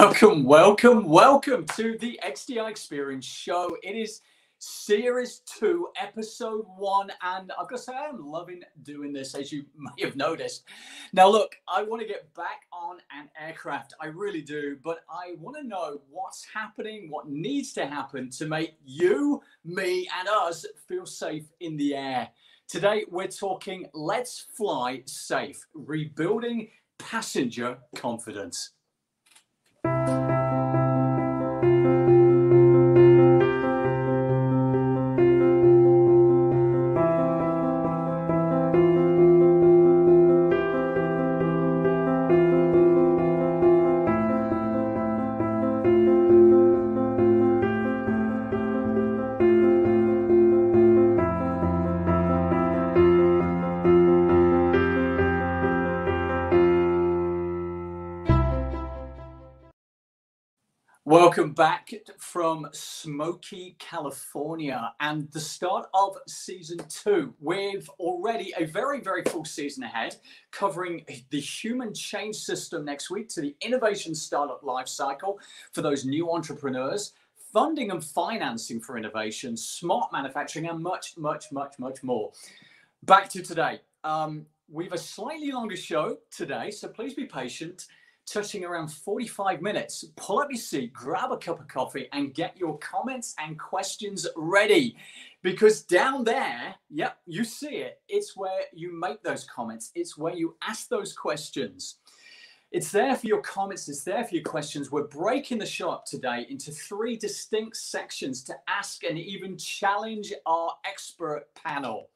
Welcome to the XDI Experience Show. It is Series 2, Episode 1, and I've got to say, I'm loving doing this, as you may have noticed. Now, look, I want to get back on an aircraft. I really do, but I want to know what's happening, what needs to happen to make you, me, and us feel safe in the air. Today, we're talking Let's Fly Safe, rebuilding passenger confidence. Welcome back from smoky California and the start of season 2 with already a very full season ahead, covering the human change system next week to the innovation startup life cycle for those new entrepreneurs, funding and financing for innovation, smart manufacturing, and much more. Back to today. We have a slightly longer show today, so please be patient. Touching around 45 minutes. Pull up your seat, grab a cup of coffee, and get your comments and questions ready. Because down there, yep, you see it. It's where you make those comments. It's where you ask those questions. It's there for your comments. It's there for your questions. We're breaking the show up today into 3 distinct sections to ask and even challenge our expert panel.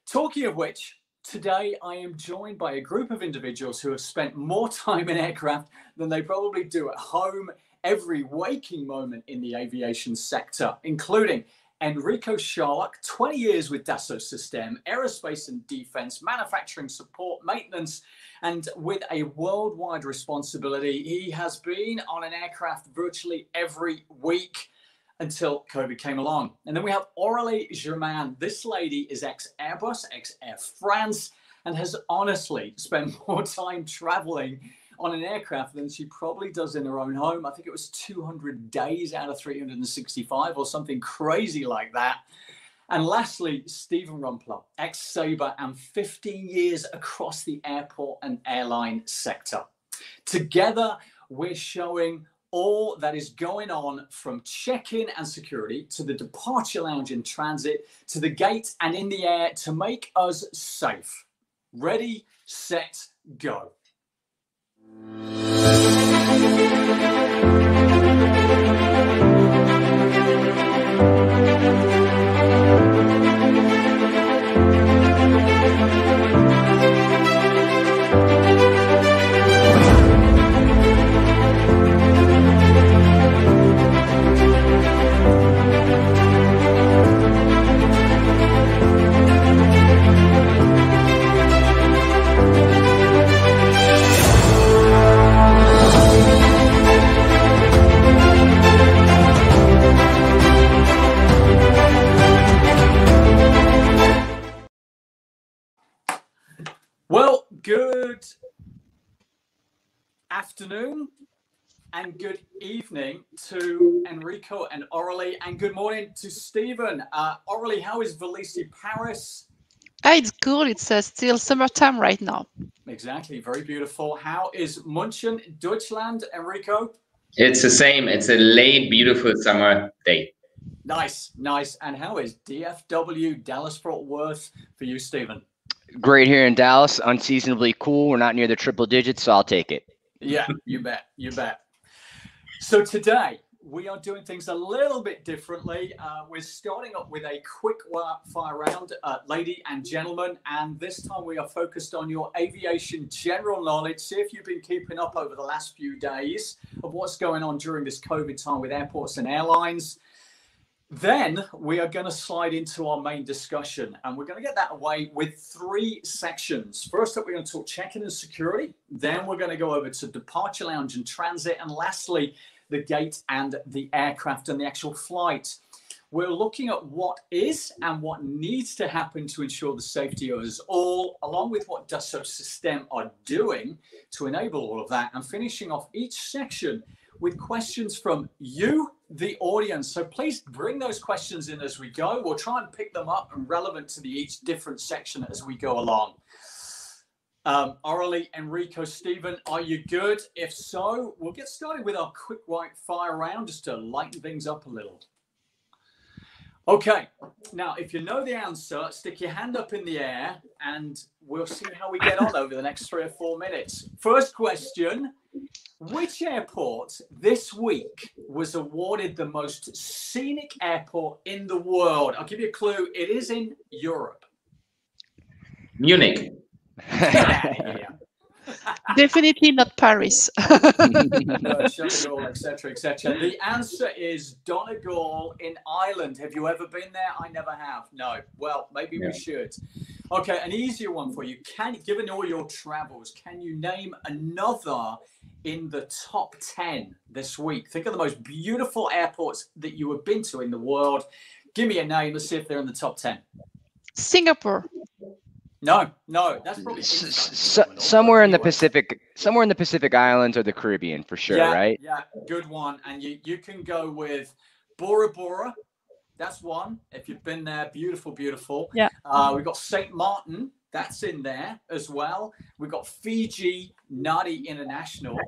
Talking of which, today, I am joined by a group of individuals who have spent more time in aircraft than they probably do at home every waking moment in the aviation sector, including Enrico Sharlock, 20 years with Dassault Systèmes, aerospace and defense, manufacturing support, maintenance, and with a worldwide responsibility. He has been on an aircraft virtually every week until COVID came along. And then we have Aurélie Germain. This lady is ex-Airbus, ex-Air France, and has honestly spent more time traveling on an aircraft than she probably does in her own home. I think it was 200 days out of 365 or something crazy like that. And lastly, Stephen Rumpler, ex-Sabre and 15 years across the airport and airline sector. Together, we're showing all that is going on from check-in and security to the departure lounge and transit to the gate and in the air to make us safe. Ready, set, go. Well, good afternoon and good evening to Enrico and Aurélie, and good morning to Stephen. Aurélie, how is Vélizy, Paris? It's cool. It's still summertime right now. Exactly. Very beautiful. How is München, Deutschland, Enrico? It's the same. It's a late, beautiful summer day. Nice. And how is DFW, Dallas-Fort Worth, for you, Stephen? Great here in Dallas. Unseasonably cool. We're not near the triple digits, so I'll take it. Yeah, you bet. So today, we are doing things a little bit differently. We're starting up with a quick fire round, lady and gentlemen, and this time we are focused on your aviation general knowledge. See if you've been keeping up over the last few days of what's going on during this COVID time with airports and airlines. Then we are going to slide into our main discussion, and we're going to get that away with 3 sections. First up, we're going to talk check-in and security. Then we're going to go over to departure lounge and transit. And lastly, the gate and the aircraft and the actual flight. We're looking at what is and what needs to happen to ensure the safety of us all, along with what Dassault Systèmes are doing to enable all of that, and finishing off each section with questions from you, the audience. So please bring those questions in as we go. We'll try and pick them up and relevant to each different section as we go along. Aurelie, Enrico, Stephen, are you good? If so, we'll get started with our quick white fire round just to lighten things up a little. Okay, now if you know the answer, stick your hand up in the air and we'll see how we get on over the next 3 or 4 minutes. First question, which airport this week was awarded the most scenic airport in the world? I'll give you a clue, it is in Europe. Munich. Yeah. Definitely not Paris. No, Donegal, etc., etc. The answer is Donegal in Ireland. Have you ever been there? I never have. No. Well, maybe we should. Okay, an easier one for you. Given all your travels, can you name another in the top 10 this week? Think of the most beautiful airports that you have been to in the world. Give me a name. Let's see if they're in the top 10. Singapore. No, that's probably somewhere in the Pacific, somewhere in the Pacific Islands or the Caribbean for sure, right? Yeah, good one. And you can go with Bora Bora. That's one. If you've been there, beautiful, beautiful. Yeah. We've got St. Martin. That's in there as well. We've got Fiji, Nadi International.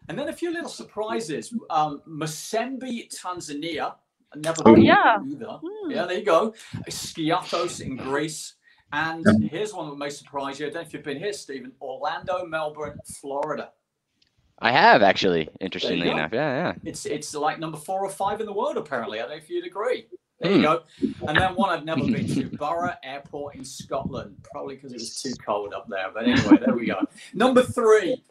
And then a few little surprises. Musembe, Tanzania. I've never been there either. Yeah, there you go. Skiathos in Greece. And here's one that may surprise you. I don't know if you've been here, Stephen. Orlando, Melbourne, Florida. I have actually, interestingly enough. Yeah. It's like number 4 or 5 in the world, apparently. I don't know if you'd agree. There you go. And then one I've never been to, Borough Airport in Scotland, probably because it was too cold up there. But anyway, there we go. Number 3.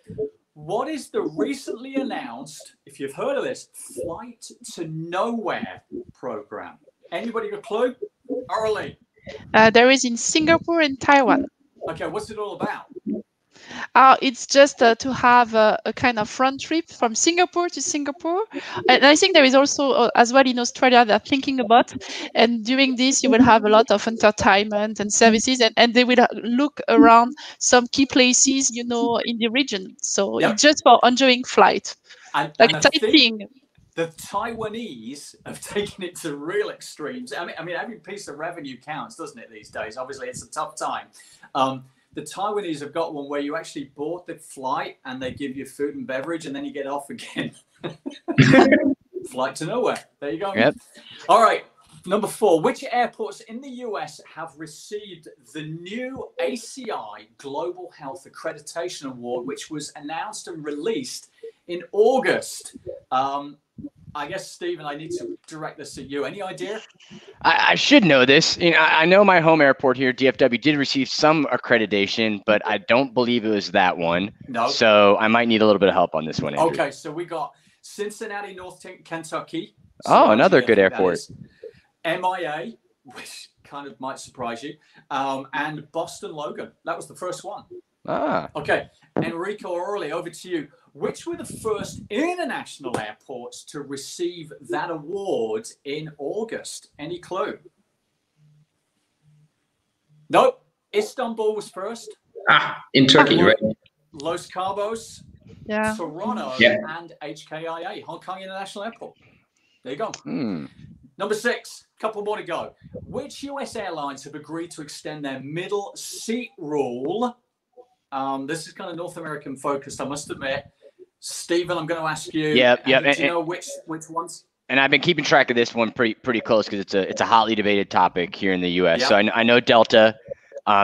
What is the recently announced, if you've heard of this, Flight to Nowhere program? Anybody got a clue? Aurelie. There is in Singapore and Taiwan. Okay, what's it all about? It's just to have a kind of front trip from Singapore to Singapore. And I think there is also as well in Australia they're thinking about. And during this, you will have a lot of entertainment and services, and they will look around some key places, in the region. So it's just for enjoying flight, and sightseeing. The Taiwanese have taken it to real extremes. I mean, every piece of revenue counts, doesn't it, these days? Obviously, it's a tough time. The Taiwanese have got one where you actually bought the flight and they give you food and beverage and then you get off again. Flight to nowhere. There you go. Yep. All right. Number 4. Which airports in the US have received the new ACI Global Health Accreditation Award, which was announced and released in August? I guess, Stephen, I need to direct this at you. Any idea? I should know this. I know my home airport here, DFW, did receive some accreditation, but I don't believe it was that one. No. So I might need a little bit of help on this one, Andrew. Okay, so we got Cincinnati, North Kentucky. Oh, another good airport. MIA, which kind of might surprise you, and Boston Logan. That was the first one. Okay, Enrico, Aurelie, over to you. Which were the first international airports to receive that award in August? Any clue? Nope. Istanbul was first. In Turkey, right? Los Cabos, Toronto, and HKIA, Hong Kong International Airport. There you go. Number 6, couple more to go. Which US airlines have agreed to extend their middle seat rule? This is kind of North American focused, I must admit. Stephen, I'm going to ask you. Do you know which ones? And I've been keeping track of this one pretty close because it's a hotly debated topic here in the U.S. So I know Delta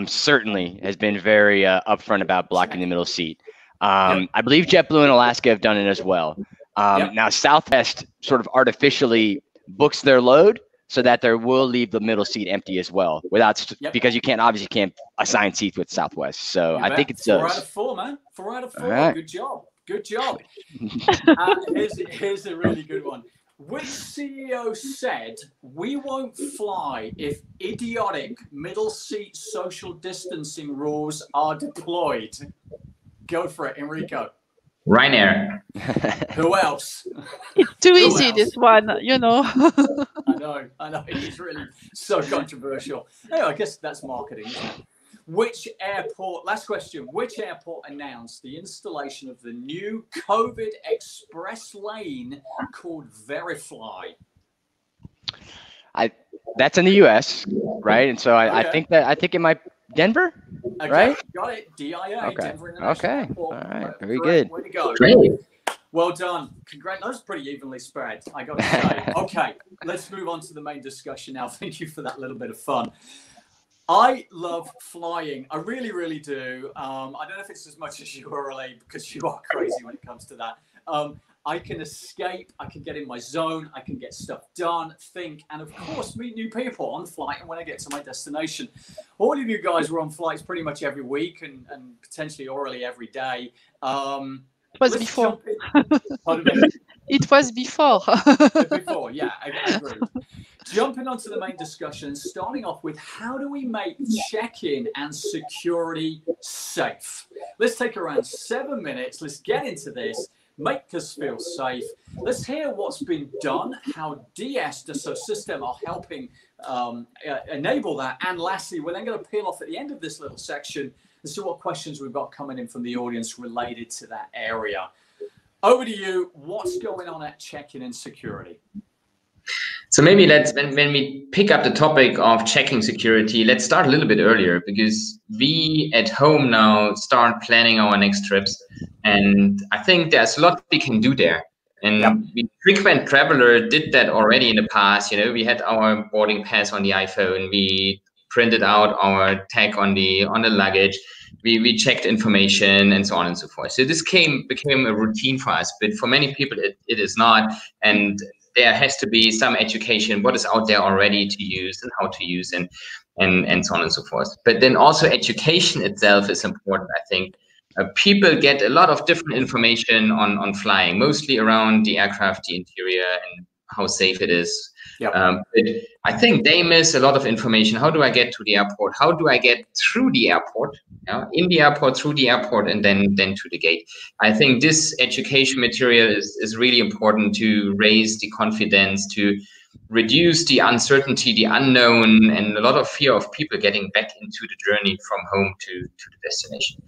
certainly has been very upfront about blocking the middle seat. I believe JetBlue and Alaska have done it as well. Now Southwest sort of artificially books their load so that they will leave the middle seat empty as well, because you obviously can't assign seats with Southwest. So I think it's 4 out of 4, man. 4 out of 4. Right. Good job. Good job. Here's a really good one. Which CEO said we won't fly if idiotic middle seat social distancing rules are deployed? Go for it, Enrico. Ryanair. Who else? It's too easy, this one, I know. It's really so controversial. Anyway, I guess that's marketing, isn't it? Which airport, last question, which airport announced the installation of the new COVID express lane called Verifly? That's in the U.S., right? And so I think it might Denver, Okay, right? got it. DIA, Okay. Denver International Okay. Airport. All right. Very Correct. good. Way to go. Great. Well done. Congrats. That was pretty evenly spread, I got to say. Okay, let's move on to the main discussion now. Thank you for that little bit of fun. I love flying. I really, really do. I don't know if it's as much as you, Aurelie, because you are crazy when it comes to that. I can escape, I can get in my zone, I can get stuff done, think, and of course, meet new people on flight and when I get to my destination. All of you guys were on flights pretty much every week and potentially Aurelie every day. It was before. Pardon me? It was before. Before, yeah, I agree. Jumping onto the main discussion, starting off with how do we make check-in and security safe? Let's take around 7 minutes. Let's get into this. Make us feel safe. Let's hear what's been done, how DS, Dassault System, are helping enable that. And lastly, we're then going to peel off at the end of this little section and see what questions we've got coming in from the audience related to that area. Over to you. What's going on at check-in and security? So maybe when we pick up the topic of checking security, let's start a little bit earlier, because we at home now start planning our next trips. And I think there's a lot we can do there. And we frequent traveler did that already in the past. You know, we had our boarding pass on the iPhone. We printed out our tag on the luggage. We checked information and so on and so forth. So this became a routine for us, but for many people it is not. And there has to be some education, what is out there already to use and how to use and so on and so forth. But then also education itself is important, I think. People get a lot of different information on flying, mostly around the aircraft, the interior, and how safe it is. But I think they miss a lot of information. How do I get to the airport? How do I get through the airport? In the airport, through the airport, and then to the gate. I think this education material is really important to raise the confidence, to reduce the uncertainty, the unknown, and a lot of fear of people getting back into the journey from home to the destination.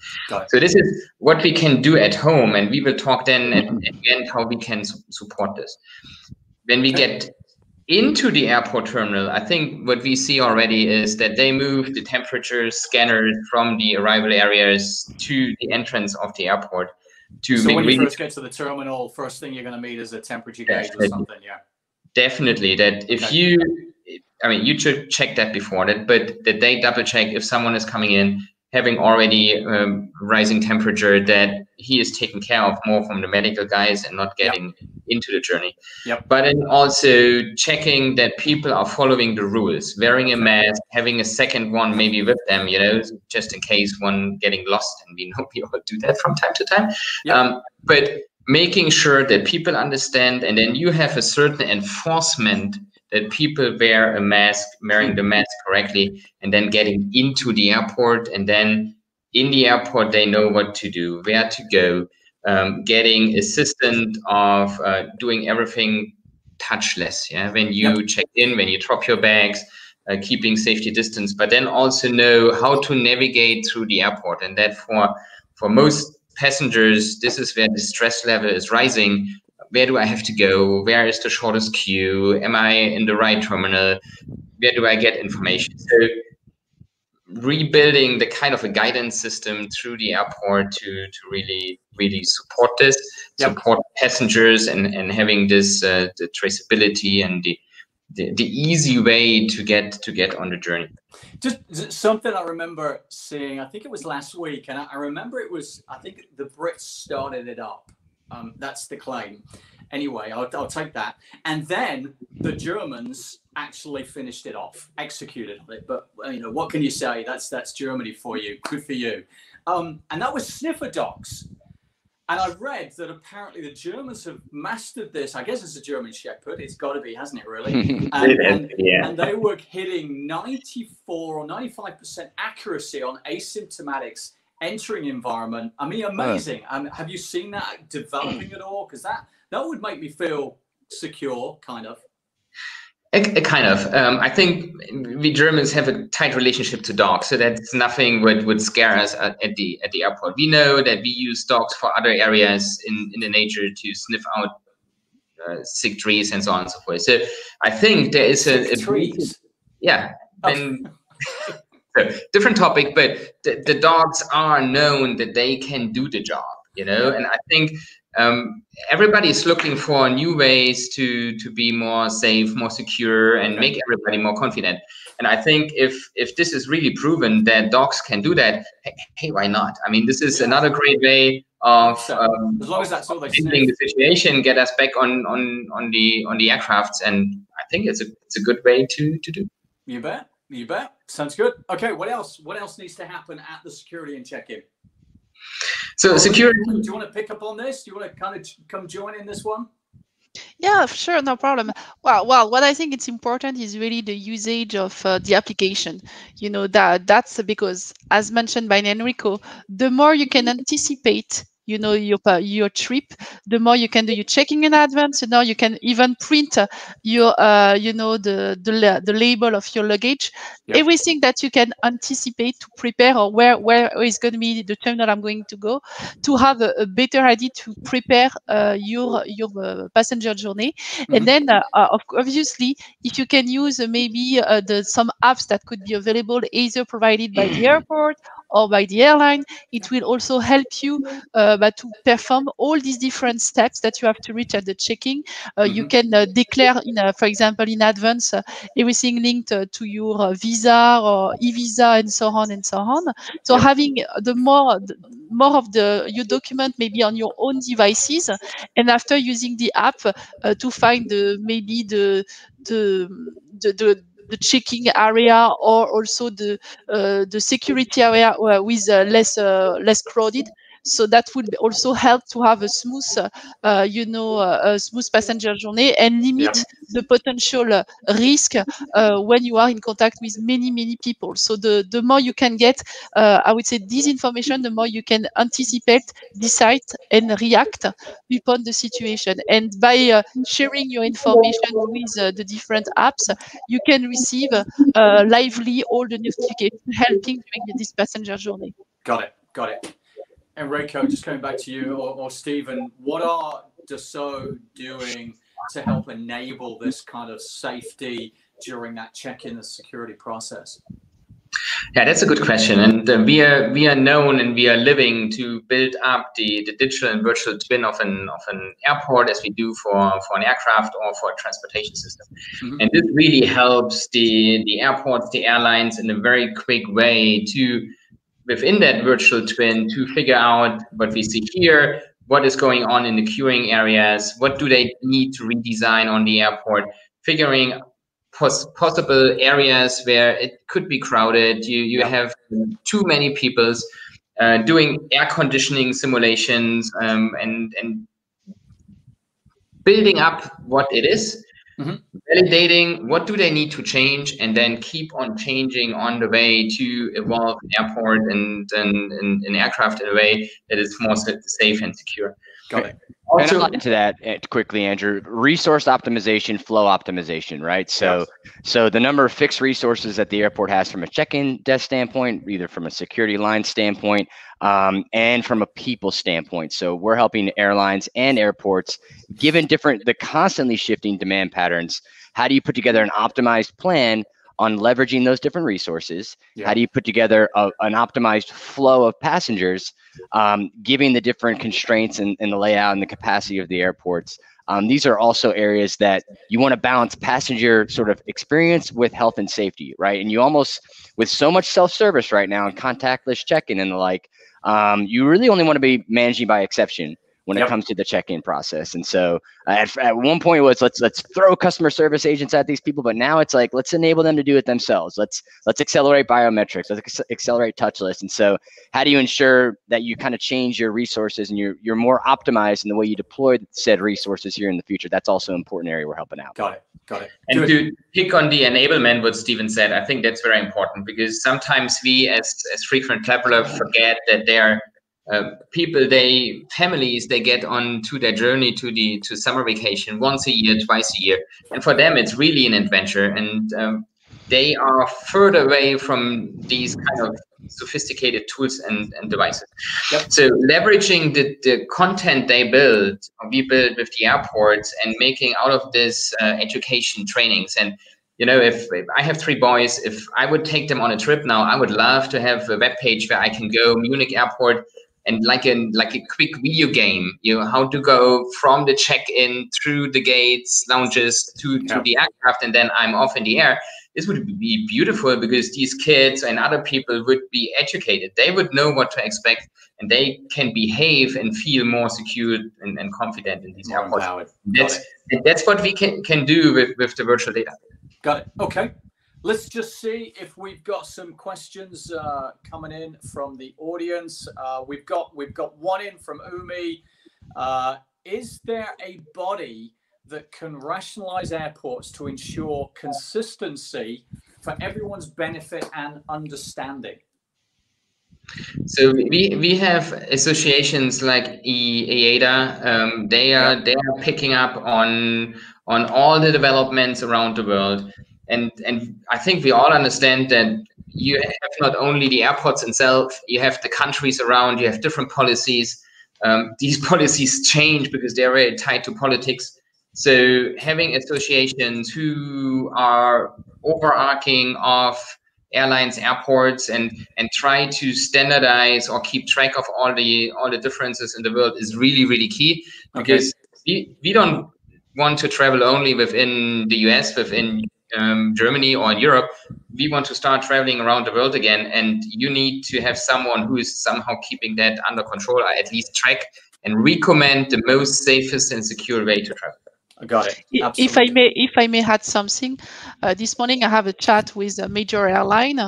So this is what we can do at home, and we will talk then at the end how we can support this. When we get into the airport terminal, I think what we see already is that they move the temperature scanners from the arrival areas to the entrance of the airport. So when you first get to the terminal, first thing you're going to meet is a temperature gauge or something, Definitely. That if you should check that before that, but that they double check if someone is coming in having already rising temperature, that he is taken care of more from the medical guys and not getting into the journey. But then also checking that people are following the rules, wearing a mask, having a second one maybe with them, you know, just in case one getting lost, and we know we all do that from time to time. But making sure that people understand, and then you have a certain enforcement that people wear a mask, wearing the mask correctly, and then getting into the airport. And then in the airport, they know what to do, where to go, getting assistance of doing everything touchless. When you check in, when you drop your bags, keeping safety distance, but then also know how to navigate through the airport. And that for most passengers, this is where the stress level is rising. Where do I have to go? Where is the shortest queue? Am I in the right terminal? Where do I get information? So rebuilding the kind of a guidance system through the airport to really support this, support passengers, and having this the traceability and the easy way to get on the journey. Just something I remember seeing, I think it was last week, and I remember it was, I think the Brits started it up. That's the claim. Anyway, I'll take that. And then the Germans actually finished it off, executed it. But you know, what can you say? That's Germany for you. Good for you. And that was sniffer dogs. And I read that apparently the Germans have mastered this. I guess it's a German Shepherd. It's got to be, hasn't it, really? And they were hitting 94 or 95% accuracy on asymptomatics entering environment. I mean, amazing. Have you seen that developing at all? Because that would make me feel secure, kind of. Kind of. I think we Germans have a tight relationship to dogs, so that's nothing would scare us at the airport. We know that we use dogs for other areas in the nature to sniff out sick trees and so on and so forth. So I think there is a trees. Yeah. Then so, different topic, but the dogs are known that they can do the job, you know, and I think everybody is looking for new ways to be more safe, more secure, and make everybody more confident. And I think if this is really proven that dogs can do that, hey, why not? I mean, this is another great way of as long as that's all they handling the situation, get us back on the aircrafts, and I think it's a good way to do. You bet. You bet. Sounds good. Okay, what else? What else needs to happen at the security and check-in? So security. Do you want to pick up on this? Do you want to kind of come join in this one? Yeah, sure, no problem. Well, what I think it's important is really the usage of the application. You know, that's because, as mentioned by Enrico, the more you can anticipate, you know, your trip, the more you can do your checking in advance. You know, you can even print your you know, the label of your luggage. Everything that you can anticipate to prepare, or where is going to be the terminal I'm going to go, to have a better idea to prepare your passenger journey. And then obviously, if you can use maybe some apps that could be available, either provided by the airport or by the airline, it will also help you to perform all these different steps that you have to reach at the checking. You can declare, for example, in advance, everything linked to your visa or e-visa and so on and so on. So having the more of your document maybe on your own devices, and after using the app to find maybe the checking area, or also the security area with less crowded. So that would also help to have a smooth, a smooth passenger journey, and limit the potential risk when you are in contact with many people. So the more you can get, I would say, this information, the more you can anticipate, decide, and react upon the situation. And by sharing your information with the different apps, you can receive lively all the notifications helping during this passenger journey. Got it. Enrico, just coming back to you, or Stephen, what are Dassault doing to help enable this kind of safety during that check-in and security process? Yeah, that's a good question, and we are known, and we are living to build up the digital and virtual twin of an airport, as we do for an aircraft or for a transportation system. And this really helps the airports, the airlines, in a very quick way to, within that virtual twin, to figure out what we see here, what is going on in the queuing areas, what do they need to redesign on the airport, figuring possible areas where it could be crowded. You have too many people, doing air conditioning simulations, and building up what it is. Validating what do they need to change, and then keep on changing on the way to evolve an airport and an aircraft in a way that is more safe and secure. Got it. Also, and I'll add to that quickly, Andrew. Resource optimization, flow optimization, right? So the number of fixed resources that the airport has from a check-in desk standpoint, either from a security line standpoint, and from a people standpoint. So we're helping airlines and airports, given the constantly shifting demand patterns. How do you put together an optimized plan on leveraging those different resources? How do you put together an optimized flow of passengers, given the different constraints and the layout and the capacity of the airports? These are also areas that you want to balance passenger sort of experience with health and safety, right? And you almost, with so much self-service right now and contactless check-in and the like, you really only want to be managing by exception when it comes to the check-in process. And so at one point it was let's throw customer service agents at these people, but now it's like, let's enable them to do it themselves. Let's accelerate biometrics, let's accelerate touchless. And so how do you ensure that you kind of change your resources and you're more optimized in the way you deploy said resources here in the future? That's also an important area we're helping out. Got it. And to pick on the enablement, what Stephen said, I think that's very important, because sometimes we as frequent traveler forget that there are families, they get on to their journey to summer vacation once a year, twice a year, and for them it's really an adventure, and they are further away from these kind of sophisticated tools and devices. Yep. So leveraging the content we build with the airports and making out of this education trainings. And if I have 3 boys, if I would take them on a trip now, I would love to have a web page where I can go Munich airport and like a quick video game, how to go from the check-in through the gates, lounges to the aircraft, and then I'm off in the air. This would be beautiful because these kids and other people would be educated. They would know what to expect, and they can behave and feel more secure and confident in these airports. That's what we can do with the virtual data. Got it. Okay. Let's just see if we've got some questions coming in from the audience. We've got one in from Umi. Is there a body that can rationalize airports to ensure consistency for everyone's benefit and understanding? So we have associations like IATA. They are picking up on all the developments around the world. And I think we all understand that you have not only the airports themselves, you have the countries around, you have different policies. These policies change because they're very tied to politics. So having associations who are overarching of airlines, airports, and try to standardize or keep track of all the differences in the world is really, really key, because we don't want to travel only within the US, within Germany or in Europe. We want to start traveling around the world again, and you need to have someone who is somehow keeping that under control, or at least track and recommend the most safest and secure way to travel. I got it. If I may add something, this morning I have a chat with a major airline,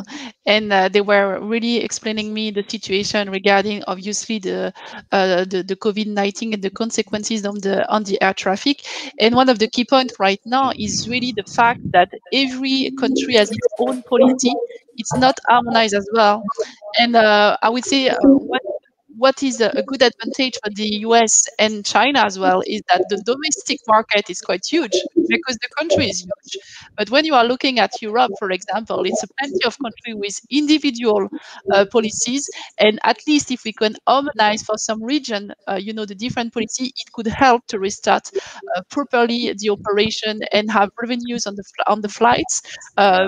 and they were really explaining me the situation regarding obviously the COVID-19 and the consequences on the air traffic. And one of the key points right now is really the fact that every country has its own policy. It's not harmonized as well. And I would say what is a good advantage for the US and China as well is that the domestic market is quite huge because the country is huge. But when you are looking at Europe, for example, it's plenty of countries with individual policies. And at least if we can harmonize for some region, the different policy, it could help to restart properly the operation and have revenues on the flights,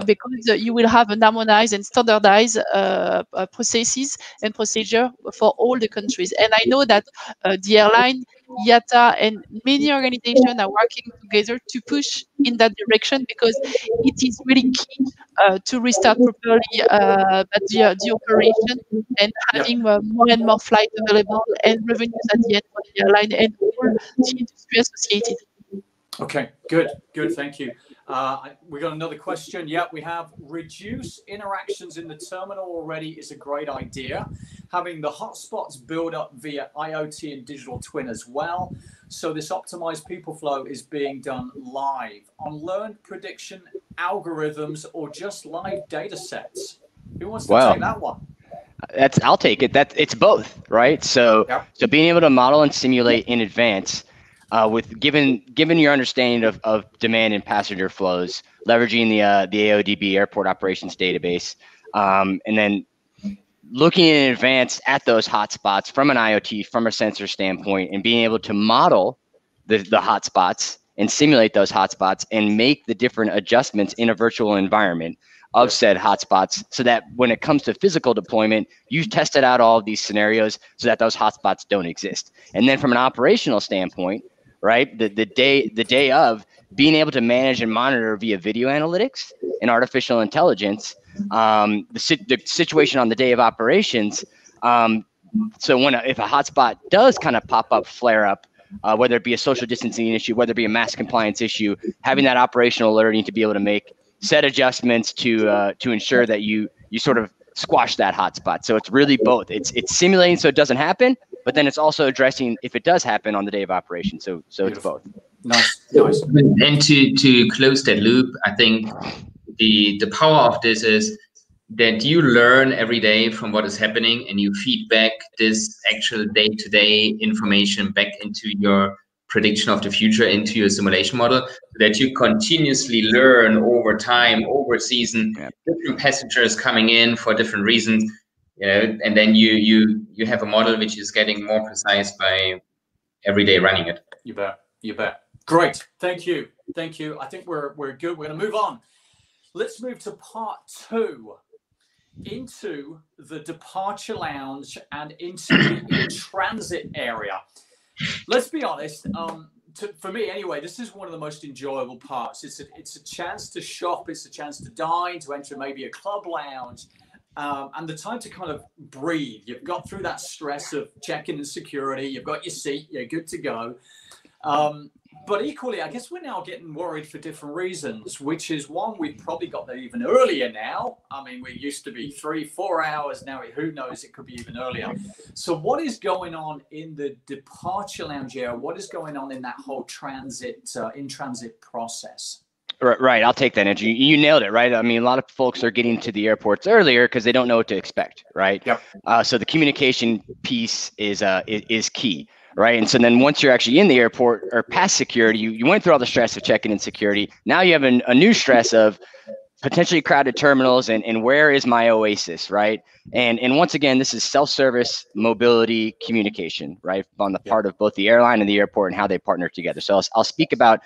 because you will have an harmonized and standardized processes and procedure for all the countries. And I know that the airline, IATA, and many organizations are working together to push in that direction, because it is really key to restart properly the operation and having more and more flights available and revenues at the end for the airline and all the industry associated. Okay, good, thank you. We got another question. Yeah, we have reduce interactions in the terminal already is a great idea. Having the hotspots build up via IoT and digital twin as well. So this optimized people flow is being done live on learned prediction algorithms or just live data sets. Who wants to take that one? I'll take it. It's both, right? So being able to model and simulate in advance, with given your understanding of demand and passenger flows, leveraging the AODB Airport Operations Database, and then looking in advance at those hotspots from an IoT, from a sensor standpoint, and being able to model the hotspots and simulate those hotspots and make the different adjustments in a virtual environment of said hotspots, so that when it comes to physical deployment, you've tested out all of these scenarios so that those hotspots don't exist. And then from an operational standpoint, right, the day of, being able to manage and monitor via video analytics and artificial intelligence the situation on the day of operations. So if a hotspot does kind of pop up, flare up, whether it be a social distancing issue, whether it be a mask compliance issue, having that operational alerting to be able to make set adjustments to ensure that you sort of squash that hotspot. So it's really both. It's simulating so it doesn't happen, but then it's also addressing if it does happen on the day of operation. So it's both. Nice. And to close that loop, I think the power of this is that you learn every day from what is happening and you feed back this actual day-to-day information back into your prediction of the future, into your simulation model, so that you continuously learn over time, over season, different passengers coming in for different reasons, you know, and then you have a model which is getting more precise by every day running it. You bet. You bet. Great. Thank you. Thank you. I think we're good. We're going to move on. Let's move to part 2, into the departure lounge and into the in-transit area. Let's be honest. For me anyway, this is one of the most enjoyable parts. It's a chance to shop. It's a chance to dine, to enter maybe a club lounge. And the time to kind of breathe. You've got through that stress of check-in and security. You've got your seat. You're good to go. But equally, I guess we're now getting worried for different reasons, which is one, we've probably got that even earlier now. I mean, we used to be 3-4 hours. Now, who knows, it could be even earlier. So what is going on in the departure lounge area? What is going on in that whole in-transit process? Right. I'll take that, Andrew. You nailed it, right? I mean, a lot of folks are getting to the airports earlier because they don't know what to expect, right? Yep. So the communication piece is key, right? And so then once you're actually in the airport or past security, you went through all the stress of checking in security. Now you have a new stress of potentially crowded terminals and where is my oasis, right? And once again, this is self-service mobility communication, right? On the part of both the airline and the airport and how they partner together. So I'll speak about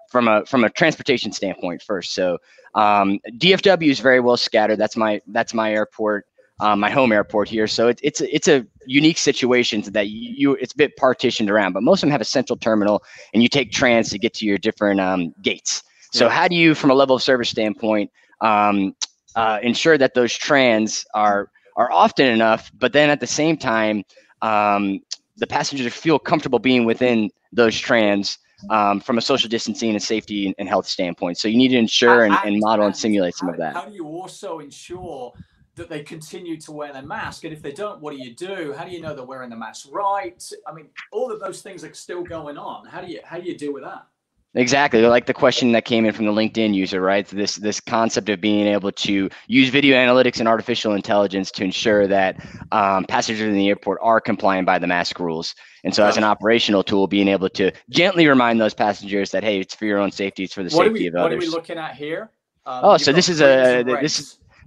from a transportation standpoint first. So DFW is very well scattered. That's my airport, my home airport here. So it's a unique situation that it's a bit partitioned around, but most of them have a central terminal and you take trans to get to your different gates. So how do you, from a level of service standpoint, ensure that those trans are often enough, but then at the same time, the passengers feel comfortable being within those trans from a social distancing and safety and health standpoint. So you need to ensure and model and simulate some of that. How do you also ensure that they continue to wear their mask? And if they don't, what do you do? How do you know they're wearing the mask right? I mean, all of those things are still going on. How do you deal with that? Exactly. Like the question that came in from the LinkedIn user, right? This concept of being able to use video analytics and artificial intelligence to ensure that passengers in the airport are compliant by the mask rules. And so as an operational tool, being able to gently remind those passengers that, hey, it's for your own safety, it's for the safety of others. What are we looking at here? So this is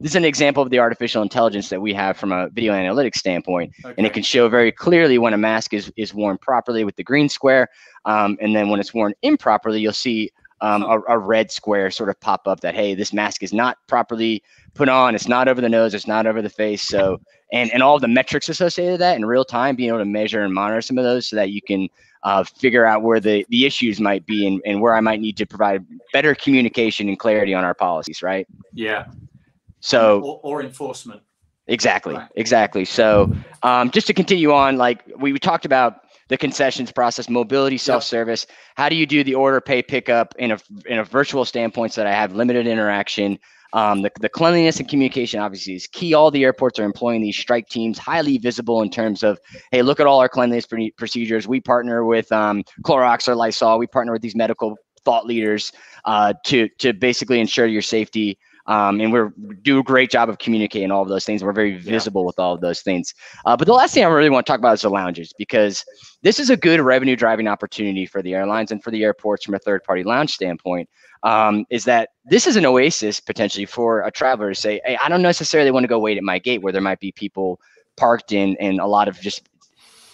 this is an example of the artificial intelligence that we have from a video analytics standpoint. Okay. And it can show very clearly when a mask is worn properly with the green square. And then when it's worn improperly, you'll see a red square sort of pop up that, hey, this mask is not properly put on. It's not over the nose. It's not over the face. So, and all of the metrics associated with that in real time, being able to measure and monitor some of those so that you can figure out where the issues might be and where I might need to provide better communication and clarity on our policies, right? Yeah. So or enforcement. Exactly. Right. Exactly. So just to continue on, like we talked about the concessions process, mobility, self-service. Yep. How do you do the order, pay, pickup in a virtual standpoint so that I have limited interaction? The cleanliness and communication obviously is key. All the airports are employing these strike teams, highly visible in terms of, hey, look at all our cleanliness procedures. We partner with Clorox or Lysol. We partner with these medical thought leaders to basically ensure your safety. And we do a great job of communicating all of those things. We're very visible with all of those things. But the last thing I really want to talk about is the lounges, because this is a good revenue driving opportunity for the airlines and for the airports from a third-party lounge standpoint, is that this is an oasis potentially for a traveler to say, hey, I don't necessarily want to go wait at my gate where there might be people parked in a lot of just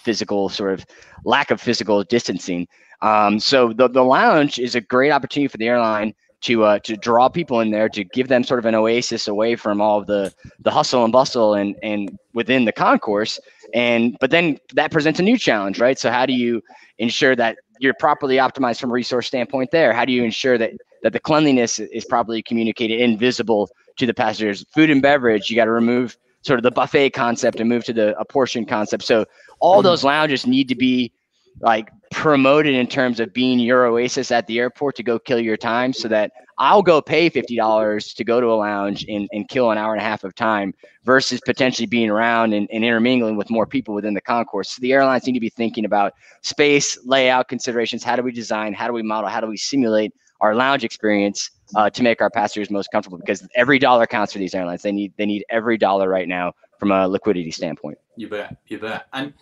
physical sort of lack of physical distancing. So the lounge is a great opportunity for the airline to draw people in there, to give them sort of an oasis away from all of the hustle and bustle and within the concourse. But then that presents a new challenge, right? So how do you ensure that you're properly optimized from a resource standpoint there? How do you ensure that the cleanliness is properly communicated and visible to the passengers? Food and beverage, you got to remove sort of the buffet concept and move to a portion concept. So all those lounges need to be like promoted in terms of being your oasis at the airport to go kill your time, so that I'll go pay $50 to go to a lounge and kill an hour and a half of time versus potentially being around and intermingling with more people within the concourse. So the airlines need to be thinking about space, layout considerations. How do we design? How do we model? How do we simulate our lounge experience to make our passengers most comfortable, because every dollar counts for these airlines. They need every dollar right now from a liquidity standpoint. You bet, you bet. And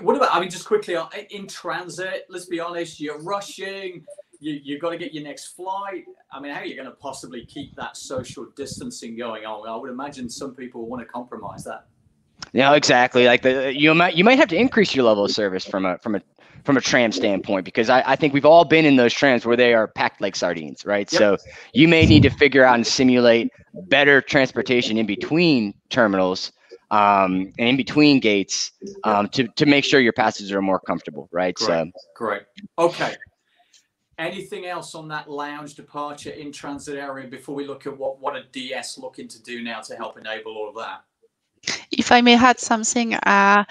what about, I mean, just quickly, in transit, let's be honest, you're rushing, you've got to get your next flight. I mean, how are you going to possibly keep that social distancing going on? I would imagine some people want to compromise that. Yeah, exactly. Like you might have to increase your level of service from a tram standpoint, because I think we've all been in those trams where they are packed like sardines, right? Yep. So you may need to figure out and simulate better transportation in between terminals and in between gates to make sure your passengers are more comfortable, right? Great. Okay. Anything else on that lounge departure in transit area before we look at what a DS looking to do now to help enable all of that? If I may add something, I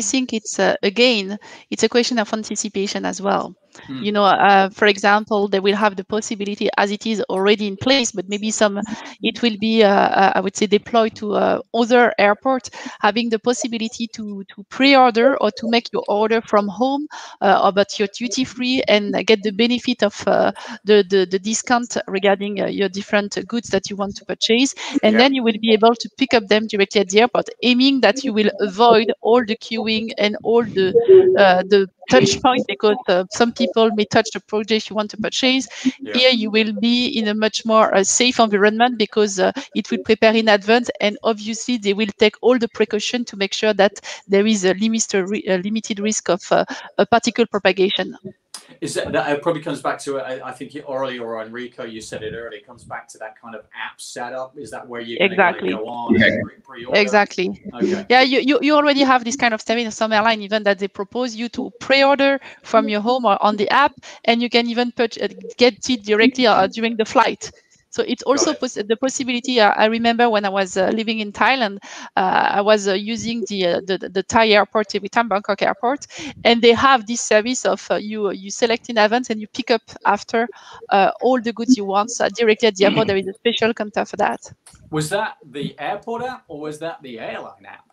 think it's again, it's a question of anticipation as well. You know, for example, they will have the possibility, as it is already in place, but maybe it will be, I would say, deployed to other airports, having the possibility to pre-order or to make your order from home, about your duty free, and get the benefit of the discount regarding your different goods that you want to purchase, and then you will be able to pick up them directly at the airport, aiming that you will avoid all the queuing and all the touch point, because some people may touch the product you want to purchase. Here you will be in a much more safe environment, because it will prepare in advance, and obviously they will take all the precaution to make sure that there is a limited risk of a particle propagation. Is that it probably comes back to, I think earlier, or Enrico, you said it earlier, it comes back to that kind of app setup. Is that where you're going to go on and pre-order? Exactly. Okay. Yeah, you already have this kind of service in some airline, even that they propose you to pre-order from your home or on the app, and you can even get it directly during the flight. So it's also the possibility. I remember when I was living in Thailand, I was using the Thai airport every time, Bangkok airport, and they have this service of you select in advance and you pick up after all the goods you want directly at the airport. There is a special counter for that. Was that the airport app or was that the airline app?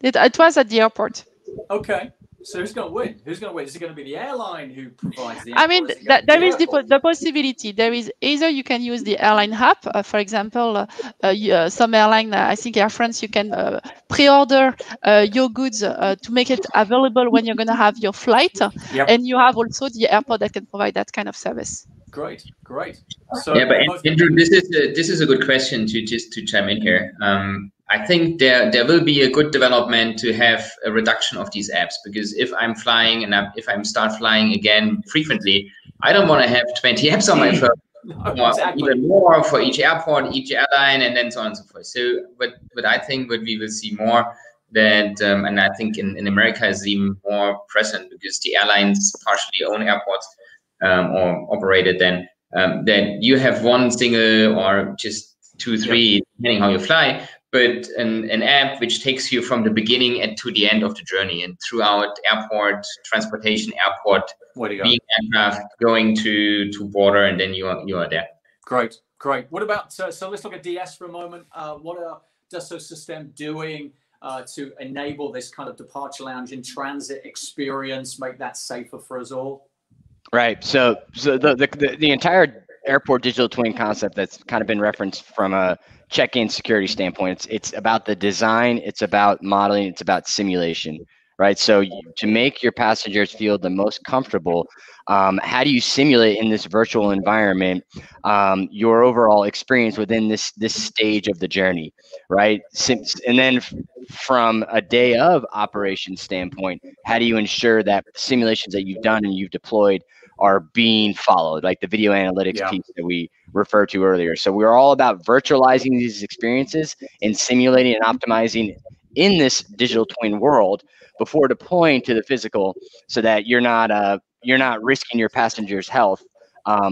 It was at the airport. Okay. So who's going to win? Who's going to win? Is it going to be the airline who provides the app? I mean, there is the possibility. There is either you can use the airline app. For example, some airline, I think Air France, you can pre-order your goods to make it available when you're going to have your flight. And you have also the airport that can provide that kind of service. Great, great. So, yeah, but Andrew, this is a good question to chime in here. I think there will be a good development to have a reduction of these apps, because if I'm flying and if I start flying again frequently, I don't want to have 20 apps on my phone, or even more for each airport, each airline, and then so on and so forth. So, but I think what we will see more that, and I think in America is even more present, because the airlines partially own airports or operated then you have one single or just 2, 3, depending how you fly, but an app which takes you from the beginning and to the end of the journey, and throughout airport transportation, airport, being aircraft, going to border, and then you are there. Great. What about so let's look at DS for a moment. What are Dassault Systèmes doing to enable this kind of departure lounge in transit experience, make that safer for us all? Right. So the entire airport digital twin concept that's kind of been referenced from a check-in security standpoint, it's about the design, it's about modeling, it's about simulation, right? So to make your passengers feel the most comfortable, how do you simulate in this virtual environment your overall experience within this stage of the journey, right? And then from a day of operation standpoint, how do you ensure that simulations that you've done and you've deployed are being followed, like the video analytics piece that we referred to earlier? So we're all about virtualizing these experiences and simulating and optimizing in this digital twin world before deploying to the physical, so that you're not risking your passengers' health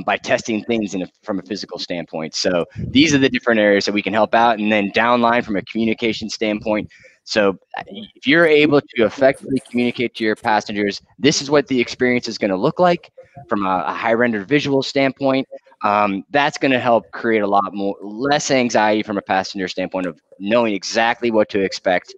by testing things from a physical standpoint. So these are the different areas that we can help out. And then downline from a communication standpoint, so if you're able to effectively communicate to your passengers, this is what the experience is going to look like from a high rendered visual standpoint, that's going to help create a lot less anxiety from a passenger standpoint of knowing exactly what to expect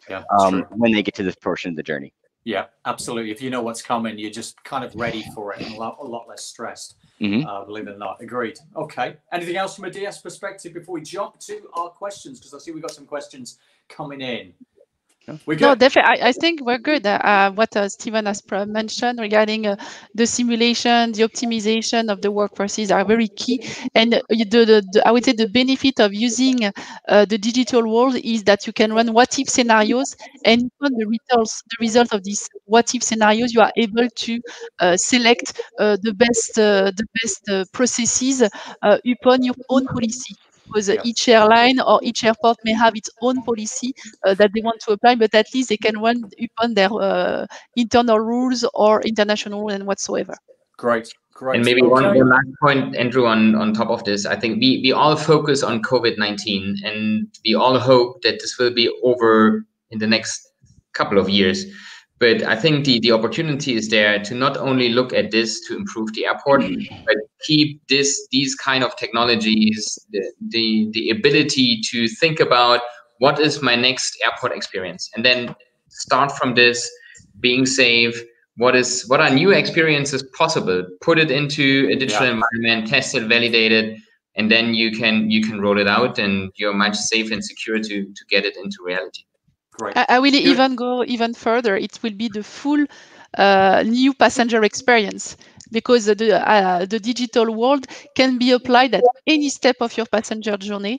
when they get to this portion of the journey. Yeah, absolutely. If you know what's coming, you're just kind of ready for it and a lot less stressed. Believe it or not. Agreed. Okay. Anything else from a DS perspective before we jump to our questions? Because I see we've got some questions coming in. No, definitely. I think we're good. What Stephen has mentioned regarding the simulation, the optimization of the workforces are very key. And I would say the benefit of using the digital world is that you can run what-if scenarios, and upon the result of these what-if scenarios, you are able to select the best processes upon your own policy. Because each airline or each airport may have its own policy that they want to apply, but at least they can run upon their internal rules or international rules and whatsoever. Great. And maybe one last point, Andrew, on top of this. I think we all focus on COVID-19, and we all hope that this will be over in the next couple of years. But I think the opportunity is there to not only look at this to improve the airport, but keep these kind of technologies, the ability to think about what is my next airport experience, and then start from this, being safe. What are new experiences possible? Put it into a digital environment, test it, validate it, and then you can roll it out, and you're much safe and secure to get it into reality. Great. I will even go even further. It will be the full new passenger experience, because the digital world can be applied at any step of your passenger journey.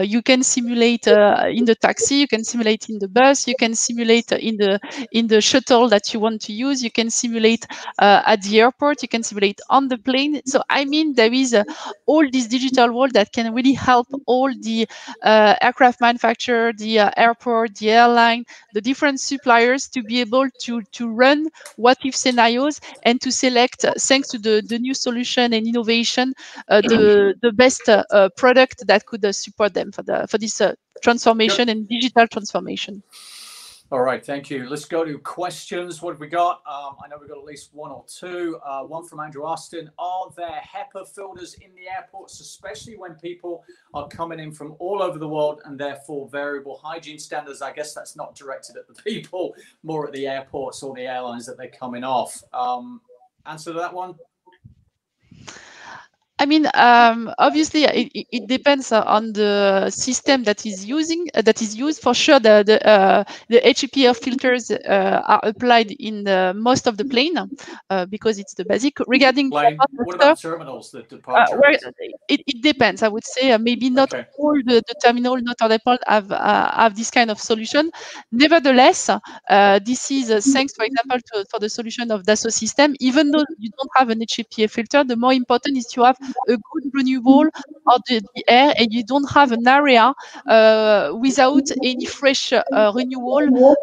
You can simulate in the taxi, you can simulate in the bus, you can simulate in the shuttle that you want to use, you can simulate at the airport, you can simulate on the plane. So I mean, there is all this digital world that can really help all the aircraft manufacturer, the airport, the airline, the different suppliers to be able to run what-if scenarios and to select, thanks to the new solution and innovation, the best product that could support them for this transformation and digital transformation. All right, thank you. Let's go to questions. What have we got? I know we've got at least one or two. One from Andrew Austin. Are there HEPA filters in the airports, especially when people are coming in from all over the world, and therefore variable hygiene standards? I guess that's not directed at the people, more at the airports or the airlines that they're coming off. Answer to that one? I mean, obviously, it depends on the system that is used. For sure, the HEPA filters are applied in most of the plane because it's the basic. Regarding what about terminals, the departure? It depends. I would say maybe not all the terminal, not all the port have this kind of solution. Nevertheless, this is thanks, for example, for the solution of Dassault system. Even though you don't have an HEPA filter, the more important is to have a good renewal of the air, and you don't have an area without any fresh renewal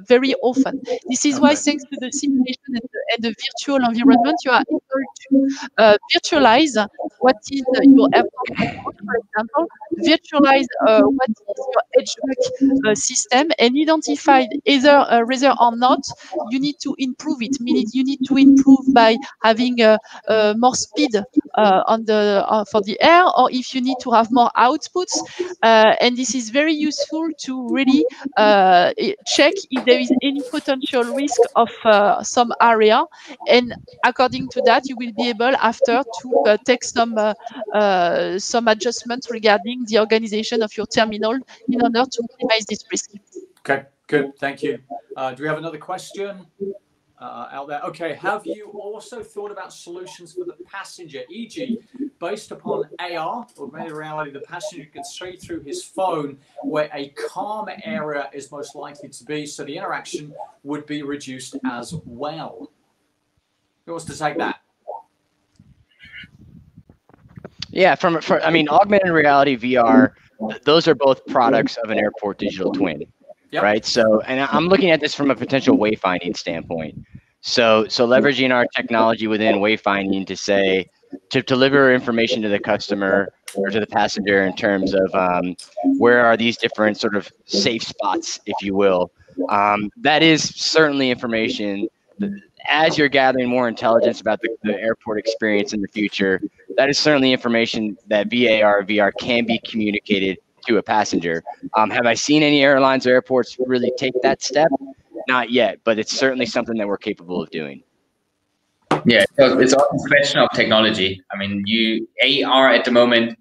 very often. This is why, thanks to the simulation and the virtual environment, you are able to virtualize what is your airport control, for example, virtualize what is your HVAC system, and identify either whether or not you need to improve it. Meaning you need to improve by having more speed for the air, or if you need to have more outputs. And this is very useful to really check if there is any potential risk of some area, and according to that, you will be able after to take some adjustments regarding the organization of your terminal in order to minimize this risk. Okay, good, thank you. Do we have another question out there? Okay, have you also thought about solutions for the passenger, e.g., based upon AR, augmented reality, the passenger can see through his phone where a calm area is most likely to be, so the interaction would be reduced as well? Who wants to take that? Yeah, I mean, augmented reality, VR, those are both products of an airport digital twin, right? So, and I'm looking at this from a potential wayfinding standpoint. So leveraging our technology within wayfinding to deliver information to the customer or to the passenger in terms of where are these different sort of safe spots, if you will. That is certainly information as you're gathering more intelligence about the airport experience in the future. That is certainly information that VAR, VR can be communicated to a passenger. Have I seen any airlines or airports really take that step? not yet, but it's certainly something that we're capable of doing. Yeah, so it's also a question of technology. I mean, you are at the moment,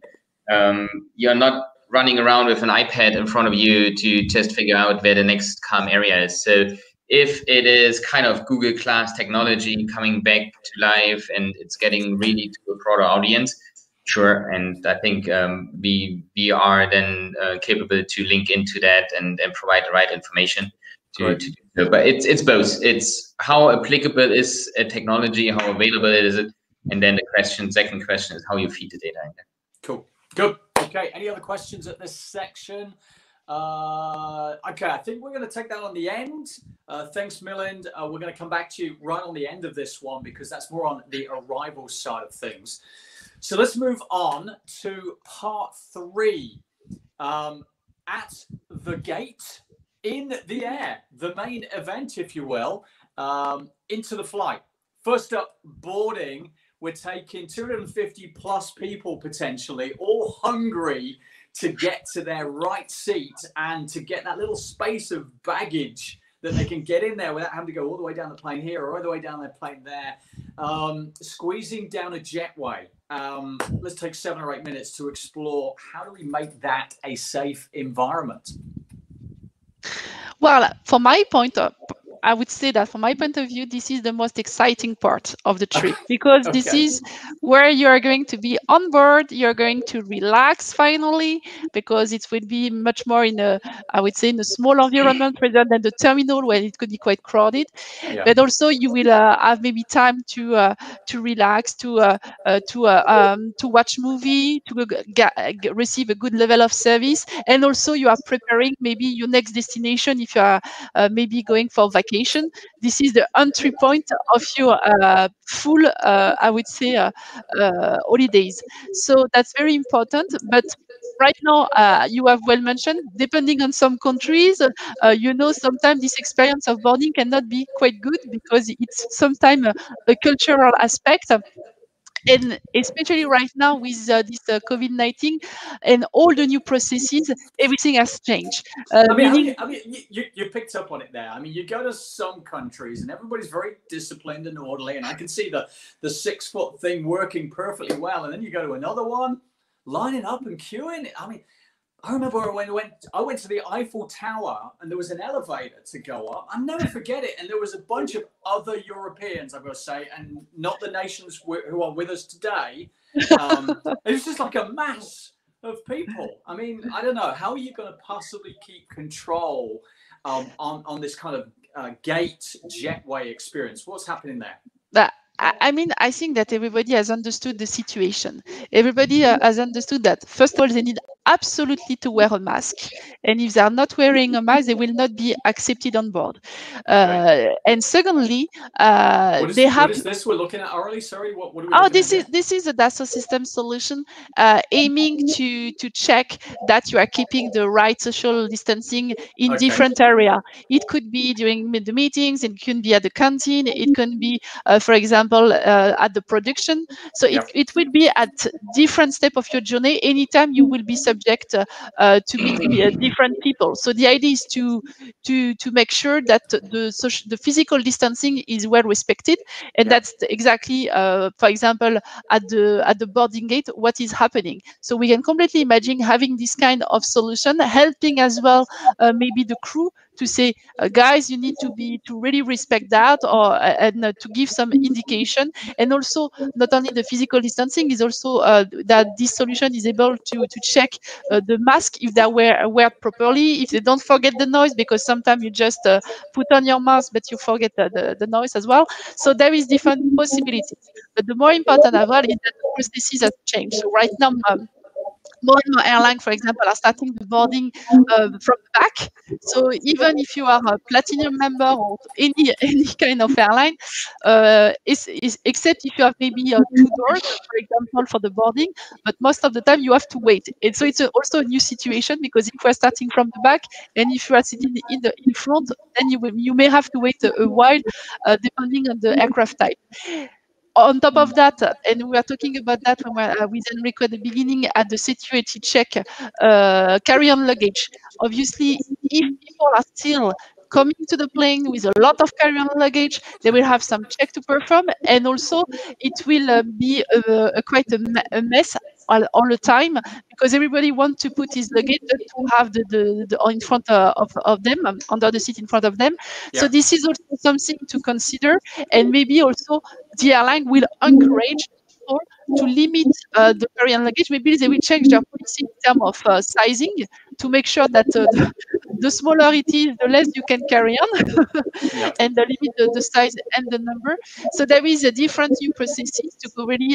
you're not running around with an iPad in front of you to just figure out where the next calm area is. So if it is kind of Google Class technology coming back to life and it's getting really to a broader audience, sure. And I think we are then capable to link into that and provide the right information to do so. But it's both. It's how applicable is a technology, how available is it, and then the second question is how you feed the data in there. Cool. Good. Okay. Any other questions at this section? Okay, I think we're going to take that on the end. Thanks, Milind. We're going to come back to you right on the end of this one because that's more on the arrival side of things. So let's move on to part 3. At the gate, in the air, the main event, if you will, into the flight. First up, boarding. We're taking 250 plus people potentially, all hungry to get to their right seat and to get that little space of baggage that they can get in there without having to go all the way down the plane here or all the way down the plane there. Squeezing down a jetway. Let's take 7 or 8 minutes to explore how do we make that a safe environment. Well, from my point of I would say that from my point of view, this is the most exciting part of the trip because this is where you are going to be on board. You're going to relax finally because it will be much more in a, I would say, in a small environment rather than the terminal where it could be quite crowded. Yeah. But also you will have maybe time to relax, to watch movie, to receive a good level of service, and also you are preparing maybe your next destination if you are maybe going for vacation. This is the entry point of your full, I would say, holidays. So that's very important. But right now, you have well mentioned, depending on some countries, sometimes this experience of boarding cannot be quite good because it's sometimes a cultural aspect. And especially right now with this COVID-19 and all the new processes, everything has changed. You picked up on it there. I mean, you go to some countries and everybody's very disciplined and orderly, and I can see the 6-foot thing working perfectly well. And then you go to another one, lining up and queuing. I mean, I remember when I went to the Eiffel Tower and there was an elevator to go up. I'll never forget it. And there was a bunch of other Europeans, I've got to say, and not the nations who are with us today. It was just like a mass of people. I mean, I don't know. How are you going to possibly keep control on this kind of gate jetway experience? What's happening there? I mean, I think that everybody has understood the situation. Everybody has understood that, first of all, they need absolutely to wear a mask. And if they are not wearing a mask, they will not be accepted on board. And secondly, what is this we're looking at, Aurelie? Sorry, what are we this is a Dassault system solution aiming to check that you are keeping the right social distancing in different areas. It could be during the meetings, it could be at the canteen, it can be, for example, at the production. So it will be at different steps of your journey. Anytime you will be subject to meet different people. So the idea is to make sure that the physical distancing is well respected, and that's exactly, for example, at the boarding gate, what is happening. So we can completely imagine having this kind of solution, helping as well maybe the crew to say, guys, you need to really respect that, and to give some indication. And also, not only the physical distancing, is also that this solution is able to check the mask if they wear properly, if they don't forget the noise, because sometimes you just put on your mask, but you forget the noise as well. So there is different possibilities. But the more important as well is that the processes have changed. So right now, more and more airlines, for example, are starting the boarding from the back. So even if you are a platinum member or any kind of airline, except if you have maybe 2 doors, for example, for the boarding, but most of the time you have to wait. And so it's also a new situation, because if we're starting from the back and if you are sitting in front, then you may have to wait a while, depending on the aircraft type. On top of that, and we are talking about that when with Enrico at the beginning, at the security check, carry-on luggage. Obviously, if people are still coming to the plane with a lot of carry-on luggage. They will have some check to perform, and also it will be quite a mess all the time, because everybody wants to put his luggage to have the in front of them, under the seat in front of them. Yeah. So this is also something to consider, and maybe also the airline will encourage people to limit the carry-on luggage. Maybe they will change their policy in terms of sizing to make sure that the smaller it is, the less you can carry on, Yeah. and limit the size and the number. So there is a different new processes to really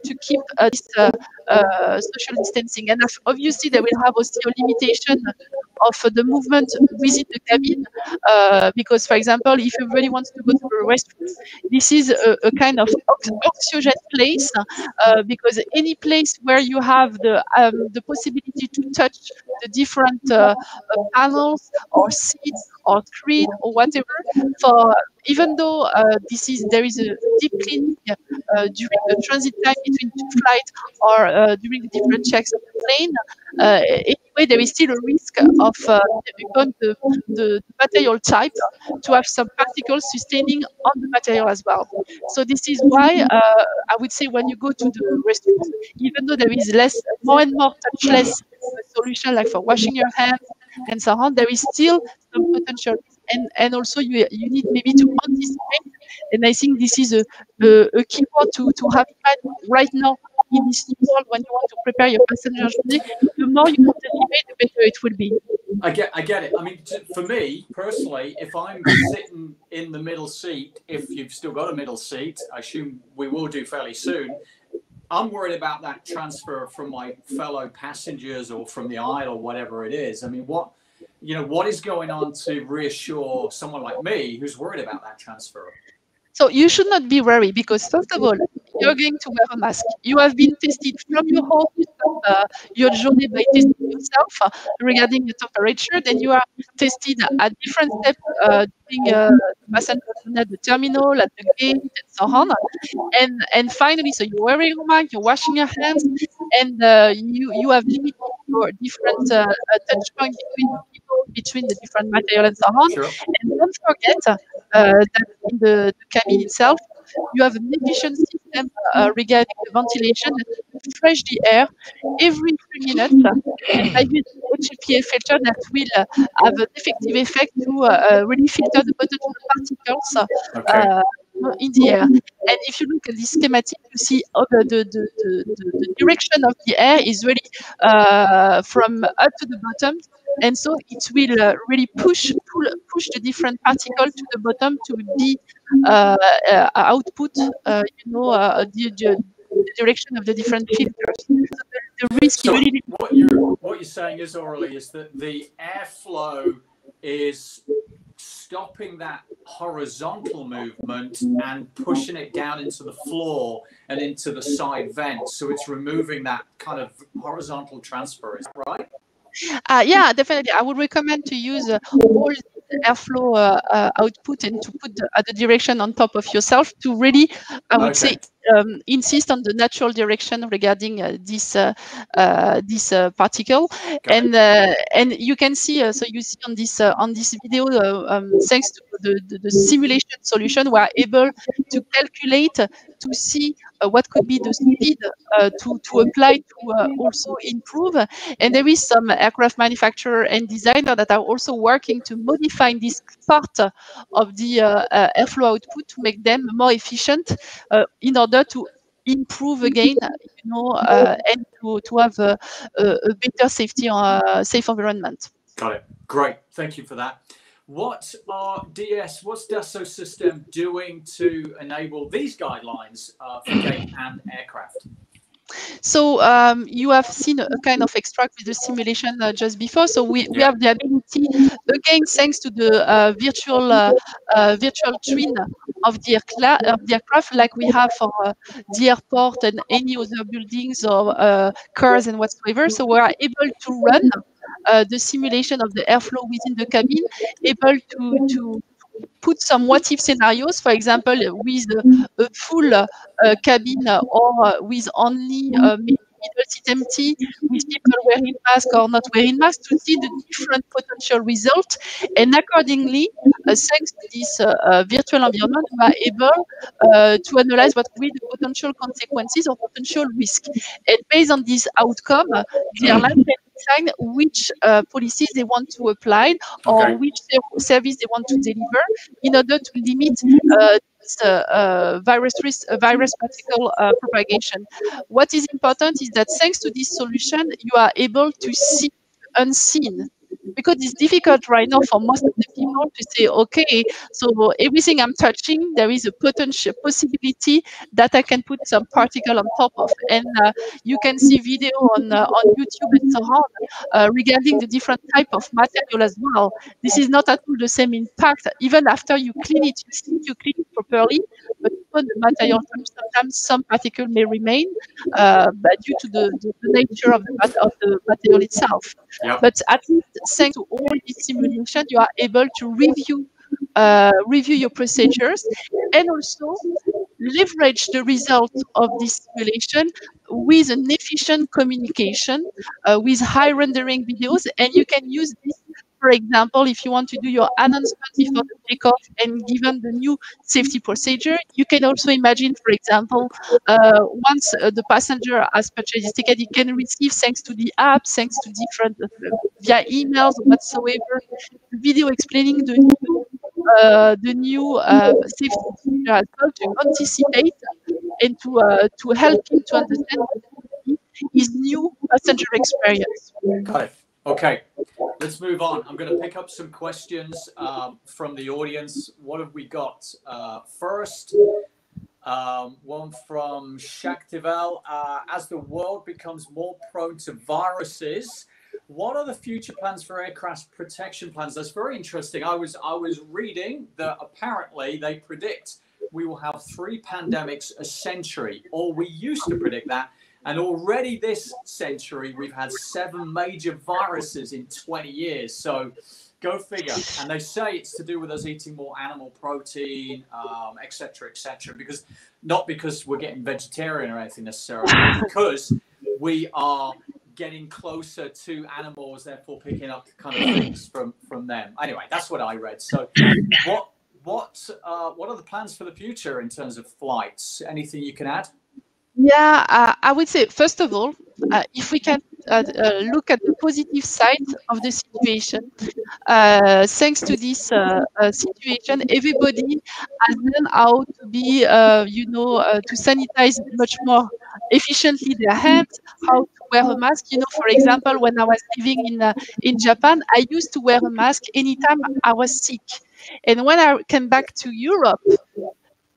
to keep this social distancing. And obviously, they will have also a limitation of the movement within the cabin, because, for example, if everybody wants to go to the restroom, this is a kind of oxygen place, because any place where you have the possibility to touch the different panels or seats or screen or whatever, for even though there is a deep cleaning during the transit time between two flights, or during the different checks of the plane, anyway, there is still a risk of upon the material type to have some particles sustaining on the material as well. So this is why I would say, when you go to the restroom, even though there is more and more touchless solution, like for washing your hands and so on, there is still some potential, and also you need maybe to anticipate. And I think this is a key word to have in mind right now in this new world. When you want to prepare your passenger journey, the more you anticipate, the better it will be. I get it. I mean, for me personally, if I'm sitting in the middle seat, if you've still got a middle seat, I assume we will do fairly soon, I'm worried about that transfer from my fellow passengers or from the aisle or whatever it is. I mean, what is going on to reassure someone like me who's worried about that transfer? So you should not be worried, because first of all, you're going to wear a mask. You have been tested from your home. You start your journey by testing yourself regarding the temperature. Then you are tested at different steps during the passenger journey at the terminal, at the gate, and so on. And finally, so you're wearing a mask, you're washing your hands, and you have limited your different touch points between the different material and so on. Sure. And don't forget that in the cabin itself, you have an efficient system regarding the ventilation that refresh the air every 3 minutes, and by using HEPA filter that will have an effective effect to really filter the potential particles in the air. And if you look at this schematic, you see the direction of the air is really from up to the bottom. And so it will really push the different particles to the bottom to be output, the direction of the different filters. So the risk so really. What you're saying is, Aurélie, is that the airflow is stopping that horizontal movement and pushing it down into the floor and into the side vents. So it's removing that kind of horizontal transfer, is that right? Yeah, definitely. I would recommend to use all airflow output and to put the direction on top of yourself to really, I would say, insist on the natural direction regarding this particle. And you can see, so you see on this video, thanks to the simulation solution, we are able to calculate to see what could be the speed to apply to also improve. And there is some aircraft manufacturer and designer that are also working to modify this part of the airflow output to make them more efficient in order to improve again, and to have a better safe environment. Got it. Great. Thank you for that. What's Dassault System doing to enable these guidelines for gate and aircraft? So you have seen a kind of extract with the simulation just before. So we have the ability, again, thanks to the virtual twin of the aircraft, like we have for the airport and any other buildings or cars and whatsoever. So we are able to run the simulation of the airflow within the cabin, able to put some what-if scenarios, for example, with a full cabin or with only maybe middle seat empty, with people wearing masks or not wearing masks, to see the different potential results. And accordingly, thanks to this virtual environment, we are able to analyze what will be the potential consequences or potential risk. And based on this outcome, the airline can decide which policies they want to apply or which service they want to deliver in order to limit virus particle propagation. What is important is that thanks to this solution, you are able to see unseen. Because it's difficult right now for most of the people to say, okay, so everything I'm touching, there is a potential possibility that I can put some particle on top of. And you can see video on YouTube and so on regarding the different type of material as well. This is not at all the same impact. Even after you clean it, you think you clean it properly, but even the material, sometimes some particle may remain but due to the nature of the material itself. Yep. But at least thanks to all this simulation, you are able to review your procedures and also leverage the result of this simulation with an efficient communication, with high rendering videos, and you can use this. For example, if you want to do your announcement before the takeoff and given the new safety procedure, you can also imagine, for example, once the passenger has purchased his ticket, he can receive, thanks to the app, thanks to different, via emails whatsoever, video explaining the new safety procedure as well, to anticipate and to help him to understand his new passenger experience. Got it. Okay, let's move on. I'm going to pick up some questions from the audience. What have we got? First, one from Shaktival. As the world becomes more prone to viruses, what are the future plans for aircraft protection plans? That's very interesting. I was reading that apparently they predict we will have 3 pandemics a century, or we used to predict that. And already this century, we've had 7 major viruses in 20 years. So go figure. And they say it's to do with us eating more animal protein, et cetera, because not because we're getting vegetarian or anything necessarily, because we are getting closer to animals, therefore picking up kind of things from them. Anyway, that's what I read. So what are the plans for the future in terms of flights? Anything you can add? Yeah, I would say, first of all, if we can look at the positive side of the situation, thanks to this situation, everybody has learned how to be, to sanitize much more efficiently their hands, how to wear a mask. For example, when I was living in Japan, I used to wear a mask anytime I was sick. And when I came back to Europe,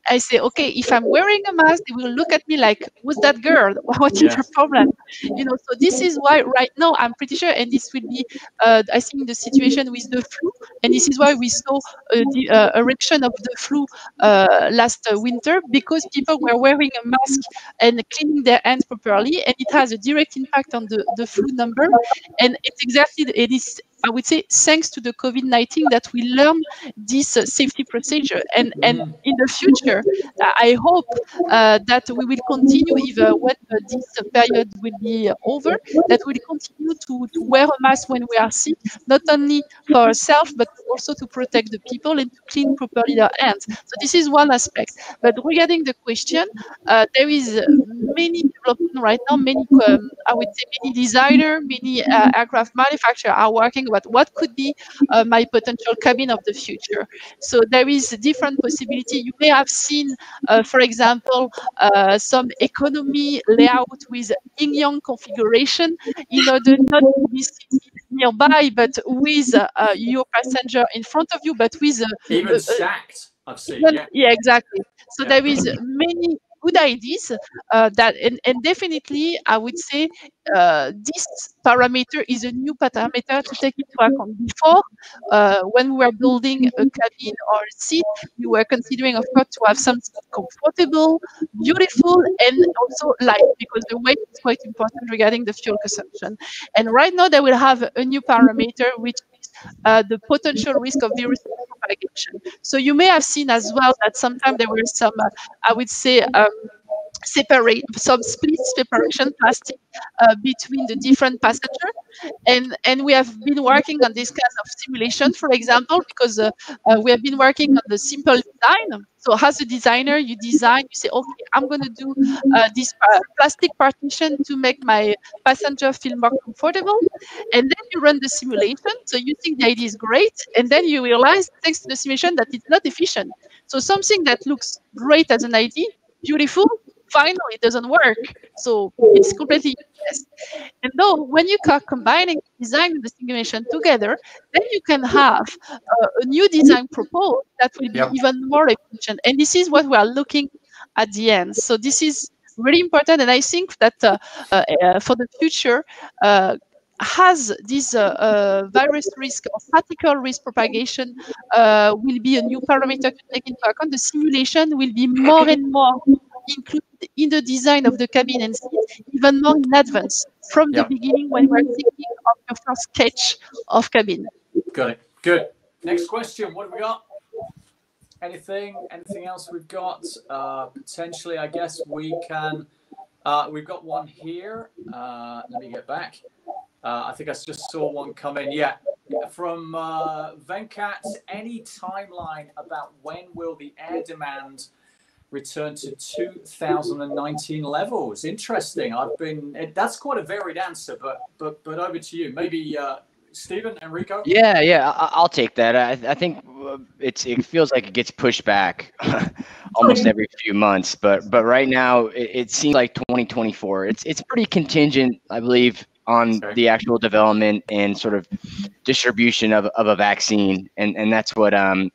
I say, okay, if I'm wearing a mask, they will look at me like, who's that girl? What is your problem? So this is why right now I'm pretty sure, and this will be, I think, the situation with the flu, and this is why we saw the erection of the flu last winter, because people were wearing a mask and cleaning their hands properly, and it has a direct impact on the flu number. And it is, I would say, thanks to the COVID-19 that we learn this safety procedure. And in the future, I hope that we will continue, even when this period will be over, that we'll continue to wear a mask when we are sick, not only for ourselves, but also to protect the people and to clean properly their hands. So this is one aspect. But regarding the question, there is many development right now, I would say many designers, many aircraft manufacturers are working about what could be my potential cabin of the future. So there is a different possibility. You may have seen, for example, some economy layout with yin-yang configuration in order not to be seated nearby, but with your passenger in front of you, but with even stacked. I've seen. Yeah, exactly. So there is many good ideas that, and definitely, I would say this parameter is a new parameter to take into account. Before, when we were building a cabin or a seat, you were considering, of course, to have something comfortable, beautiful, and also light, because the weight is quite important regarding the fuel consumption. And right now, they will have a new parameter, which is the potential risk of virus propagation. So you may have seen as well that sometimes there were some, I would say, separate some split separation plastic between the different passengers. And we have been working on this kind of simulation, for example, because we have been working on the simple design. So as a designer, you design, you say, okay, I'm going to do this plastic partition to make my passenger feel more comfortable. And then you run the simulation. So you think the idea is great. And then you realize, thanks to the simulation, that it's not efficient. So something that looks great as an idea, beautiful, finally it doesn't work. So it's completely useless. And though when you are combining design and the simulation together, then you can have a new design proposed that will be even more efficient. And this is what we are looking at the end. So this is really important. And I think that for the future, has this virus risk or particle risk propagation will be a new parameter to take into account. The simulation will be more and more included in the design of the cabin and seats, even more in advance from the beginning when we're thinking of your first sketch of cabin. Got it. Good. Next question. What have we got? Anything else we've got? Potentially, I guess we can. We've got one here. Let me get back. I think I just saw one come in. Yeah, from Venkat. Any timeline about when will the air demand return to 2019 levels? Interesting. That's quite a varied answer, but over to you. Maybe Stephen, Enrico. Yeah, I'll take that. I think it feels like it gets pushed back almost every few months, but right now it seems like 2024. It's pretty contingent, I believe, on the actual development and sort of distribution of a vaccine, and that's what the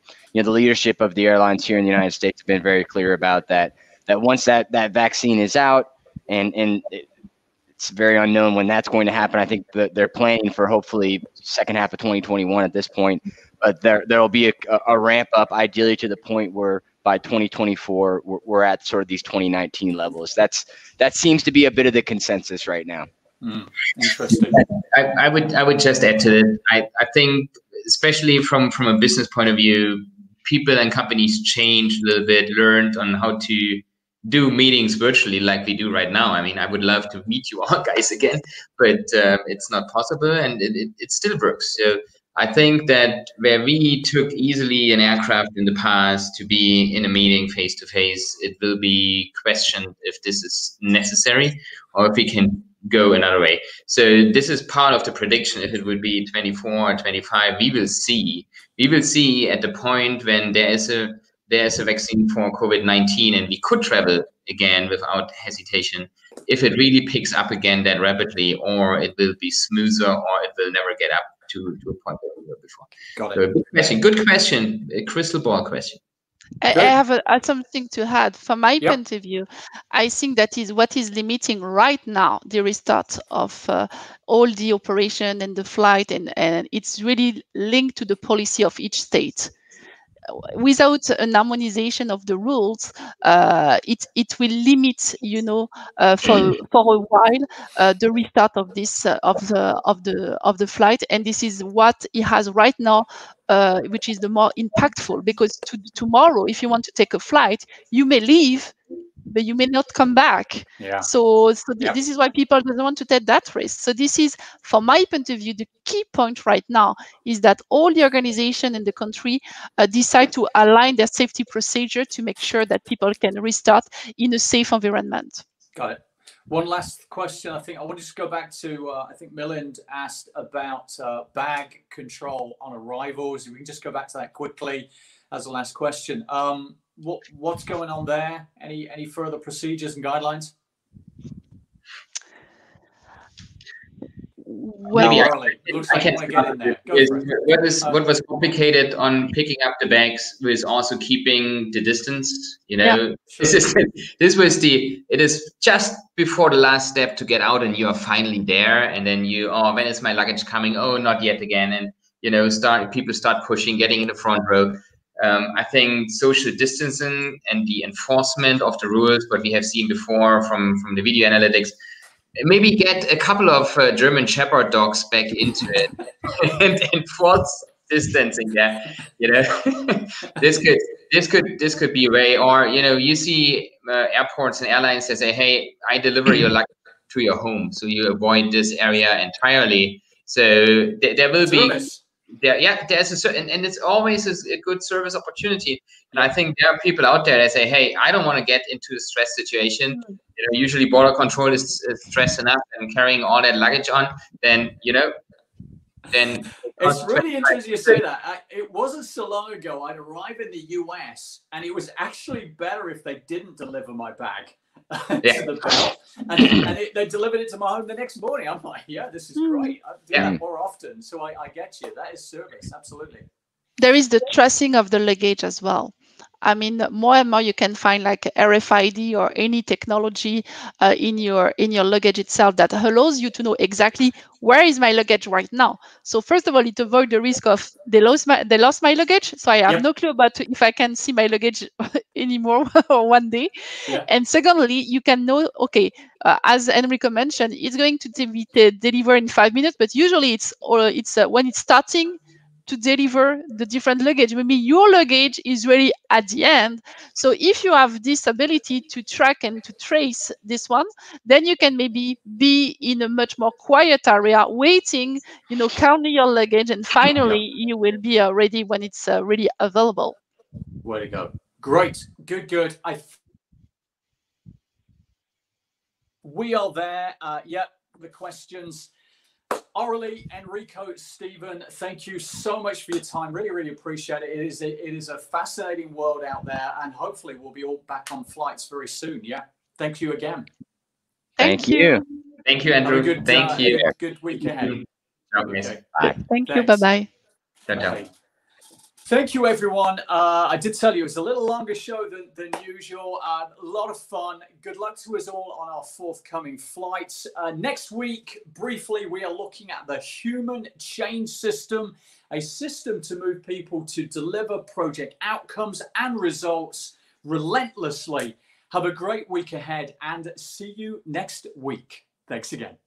leadership of the airlines here in the United States have been very clear about, that once that vaccine is out, and it's very unknown when that's going to happen. I think that they're planning for hopefully second half of 2021 at this point, but there will be a ramp up, ideally to the point where by 2024 we're at sort of these 2019 levels. That seems to be a bit of the consensus right now. Interesting. I would just add to it. I think, especially from a business point of view, people and companies changed a little bit, learned on how to do meetings virtually like we do right now. I mean, I would love to meet you all guys again, but it's not possible, and it still works. So I think that where we took easily an aircraft in the past to be in a meeting face to face, it will be questioned if this is necessary or if we can go another way. So this is part of the prediction. If it would be 24 or 25, we will see. We will see at the point when there is a vaccine for COVID-19 and we could travel again without hesitation, if it really picks up again that rapidly, or it will be smoother, or it will never get up to a point where we were before. Got it. So good question. A crystal ball question. I have something to add. From my point of view, I think that is what is limiting right now the restart of all the operation and the flight, and it's really linked to the policy of each state. Without an harmonization of the rules, it will limit, for a while, the restart of this of the flight, and this is what it has right now, which is the more impactful, because tomorrow, if you want to take a flight, you may leave, but you may not come back. So this is why people don't want to take that risk. So this is, from my point of view, the key point right now is that all the organization in the country decide to align their safety procedure to make sure that people can restart in a safe environment. Got it. One last question. I think I want to just go back to, I think Milind asked about bag control on arrivals. We can just go back to that quickly as a last question. What's going on there? Any further procedures and guidelines? Well, what was complicated on picking up the bags was also keeping the distance. It is just before the last step to get out, and you are finally there, and then when is my luggage coming? Oh, not yet again, and people start pushing, getting in the front row. I think social distancing and the enforcement of the rules, what we have seen before from the video analytics, maybe get a couple of German Shepherd dogs back into it and enforce distancing. Yeah, you know, this could be a way. Or you know, you see airports and airlines that say, "Hey, I deliver your luggage to your home, so you avoid this area entirely." So there will Service. be there's a certain, and it's always a good service opportunity. And I think there are people out there that say, "Hey, I don't want to get into a stress situation." You know, usually border control is stress enough, and carrying all that luggage on, then you know, then it's really interesting you say that. It wasn't so long ago I'd arrive in the US, and it was actually better if they didn't deliver my bag to the belt, and they delivered it to my home the next morning. I'm like, yeah, this is great. I do that more often. So I get you. That is service. Absolutely. There is the tracing of the luggage as well. I mean, more and more you can find like RFID or any technology in your luggage itself that allows you to know exactly where is my luggage right now. So first of all, it avoids the risk of they lost my luggage, so I have no clue about if I can see my luggage anymore or one day. And secondly, you can know, okay, as Enrico mentioned, it's going to be delivered in 5 minutes, but usually it's when it's starting to deliver the different luggage. Maybe your luggage is really at the end. So if you have this ability to track and to trace this one, then you can maybe be in a much more quiet area waiting, you know, counting your luggage, and finally you will be ready when it's really available. Way to go. Great. Good. We are there. The questions. Aurelie, Enrico, Stephen, thank you so much for your time. Really appreciate it. It is a fascinating world out there, and hopefully we'll be all back on flights very soon. Yeah. Thank you again. Thank you. Thank you, Andrew. Thank you. Good week ahead. Okay. Bye. Thank you. Bye-bye. Ciao. Thank you, everyone. I did tell you it's a little longer show than usual. A lot of fun. Good luck to us all on our forthcoming flights. Next week, briefly, we are looking at the human change system, a system to move people to deliver project outcomes and results relentlessly. Have a great week ahead, and see you next week. Thanks again.